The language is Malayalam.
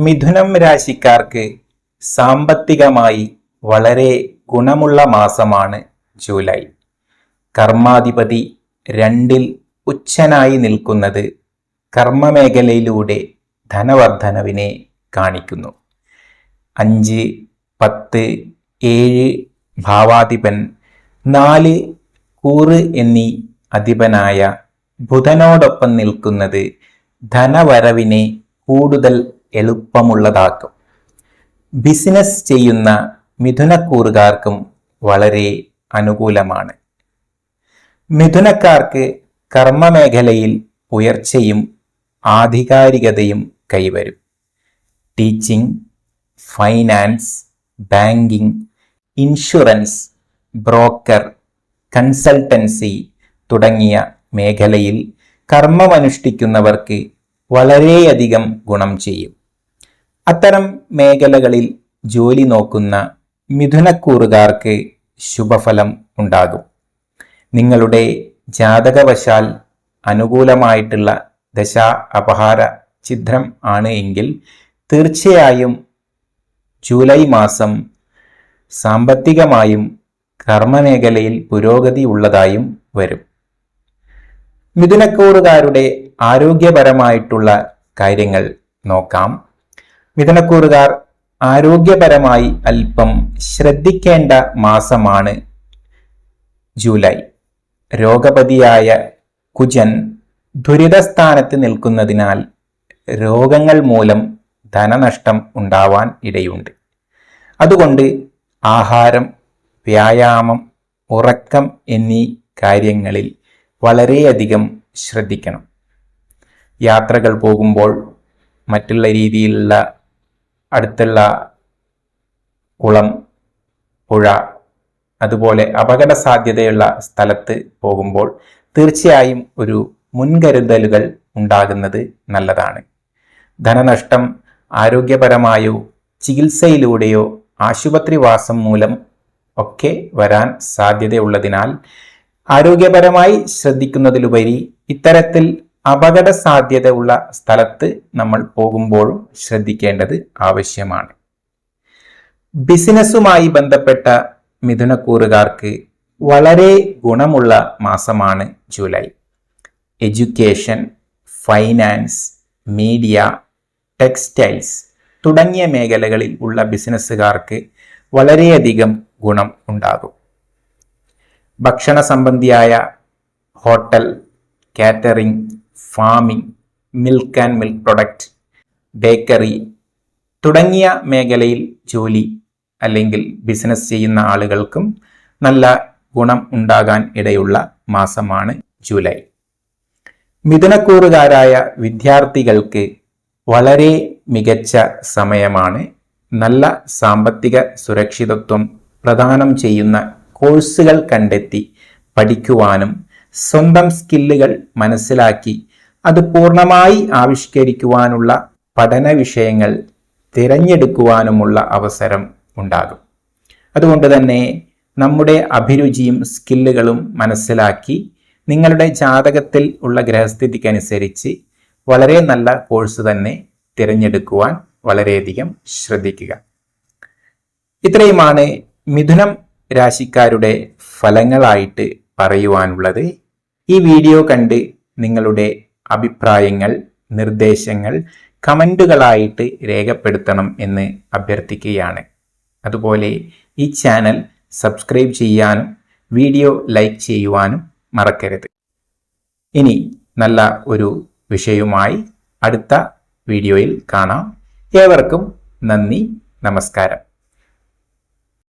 മിഥുനം രാശിക്കാർക്ക് സാമ്പത്തികമായി വളരെ ഗുണമുള്ള മാസമാണ് ജൂലൈ. കർമാധിപതി 2-ൽ ഉച്ചനായി നിൽക്കുന്നത് കർമ്മമേഖലയിലൂടെ ധനവർദ്ധനവിനെ കാണിക്കുന്നു. 5, 10, 7 ഭാവാധിപൻ 4 കൂറ് എന്നീ അധിപനായ ബുധനോടൊപ്പം നിൽക്കുന്നത് ധനവരവിനെ കൂടുതൽ എളുപ്പമുള്ളതാക്കും. ബിസിനസ് ചെയ്യുന്ന മിഥുനക്കൂറുകാർക്കും വളരെ അനുകൂലമാണ്. മിഥുനക്കാർക്ക് കർമ്മമേഖലയിൽ ഉയർച്ചയും ആധികാരികതയും കൈവരും. Teaching, finance, banking, insurance, broker, consultancy തുടങ്ങിയ മേഖലയിൽ കർമ്മമനുഷ്ഠിക്കുന്നവർക്ക് വളരെയധികം ഗുണം ചെയ്യും. അത്തരം മേഖലകളിൽ ജോലി നോക്കുന്ന മിഥുനക്കൂറുകാർക്ക് ശുഭഫലം ഉണ്ടാകും. നിങ്ങളുടെ ജാതകവശാൽ അനുകൂലമായിട്ടുള്ള ദശാ അപഹാര ഛിദ്രം ആണ് എങ്കിൽ തീർച്ചയായും ജൂലൈ മാസം സാമ്പത്തികമായും കർമ്മമേഖലയിൽ പുരോഗതി ഉള്ളതായും വരും. മിഥുനക്കൂറുകാരുടെ ആരോഗ്യപരമായിട്ടുള്ള കാര്യങ്ങൾ നോക്കാം. മിഥുനക്കൂറുകാർ ആരോഗ്യപരമായി അല്പം ശ്രദ്ധിക്കേണ്ട മാസമാണ് ജൂലൈ. രോഗപതിയായ കുജൻ ദുരിതസ്ഥാനത്ത് നിൽക്കുന്നതിനാൽ രോഗങ്ങൾ മൂലം ധനനഷ്ടം ഉണ്ടാവാൻ ഇടയുണ്ട്. അതുകൊണ്ട് ആഹാരം, വ്യായാമം, ഉറക്കം എന്നീ കാര്യങ്ങളിൽ വളരെയധികം ശ്രദ്ധിക്കണം. യാത്രകൾ പോകുമ്പോൾ മറ്റുള്ള രീതിയിലുള്ള അടുത്തുള്ള കുളം, പുഴ, അതുപോലെ അപകട സാധ്യതയുള്ള സ്ഥലത്ത് പോകുമ്പോൾ തീർച്ചയായും ഒരു മുൻകരുതലുകൾ ഉണ്ടാകുന്നത് നല്ലതാണ്. ധനനഷ്ടം ആരോഗ്യപരമായോ ചികിത്സയിലൂടെയോ ആശുപത്രിവാസം മൂലം ഒക്കെ വരാൻ സാധ്യതയുള്ളതിനാൽ ആരോഗ്യപരമായി ശ്രദ്ധിക്കുന്നതിലുപരി ഇത്തരത്തിൽ അപകട സാധ്യത ഉള്ള സ്ഥലത്ത് നമ്മൾ പോകുമ്പോഴും ശ്രദ്ധിക്കേണ്ടത് ആവശ്യമാണ്. ബിസിനസ്സുമായി ബന്ധപ്പെട്ട മിഥുനക്കൂറുകാർക്ക് വളരെ ഗുണമുള്ള മാസമാണ് July. Education, finance, media, textiles തുടങ്ങിയ മേഖലകളിൽ ഉള്ള ബിസിനസ്സുകാർക്ക് വളരെയധികം ഗുണം ഉണ്ടാകും. ഭക്ഷണ സംബന്ധിയായ hotel, catering, farming, milk and milk product, bakery തുടങ്ങിയ മേഖലയിൽ ജോലി അല്ലെങ്കിൽ ബിസിനസ് ചെയ്യുന്ന ആളുകൾക്കും നല്ല ഗുണം ഉണ്ടാകാൻ ഇടയുള്ള മാസമാണ് ജൂലൈ. മിഥുനക്കൂറുകാരായ വിദ്യാർത്ഥികൾക്ക് വളരെ മികച്ച സമയമാണ്. നല്ല സാമ്പത്തിക സുരക്ഷിതത്വം പ്രദാനം ചെയ്യുന്ന കോഴ്സുകൾ കണ്ടെത്തി പഠിക്കുവാനും സ്വന്തം സ്കില്ലുകൾ മനസ്സിലാക്കി അത് പൂർണ്ണമായി ആവിഷ്കരിക്കുവാനുള്ള പഠന വിഷയങ്ങൾ തിരഞ്ഞെടുക്കുവാനുമുള്ള അവസരം ഉണ്ടാകും. അതുകൊണ്ട് തന്നെ നമ്മുടെ അഭിരുചിയും സ്കില്ലുകളും മനസ്സിലാക്കി നിങ്ങളുടെ ജാതകത്തിൽ ഉള്ള ഗ്രഹസ്ഥിതിക്കനുസരിച്ച് വളരെ നല്ല കോഴ്സ് തന്നെ തിരഞ്ഞെടുക്കുവാൻ വളരെയധികം ശ്രദ്ധിക്കുക. ഇത്രയുമാണ് മിഥുനം രാശിക്കാരുടെ ഫലങ്ങളായിട്ട് പറയുവാനുള്ളത്. ഈ വീഡിയോ കണ്ട് നിങ്ങളുടെ അഭിപ്രായങ്ങൾ, നിർദ്ദേശങ്ങൾ കമൻറ്റുകളായിട്ട് രേഖപ്പെടുത്തണം എന്ന് അഭ്യർത്ഥിക്കുകയാണ്. അതുപോലെ ഈ ചാനൽ സബ്സ്ക്രൈബ് ചെയ്യാനും വീഡിയോ ലൈക്ക് ചെയ്യുവാനും മറക്കരുത്. ഇനി നല്ല ഒരു വിഷയവുമായി അടുത്ത വീഡിയോയിൽ കാണാം. ഏവർക്കും നന്ദി, നമസ്കാരം.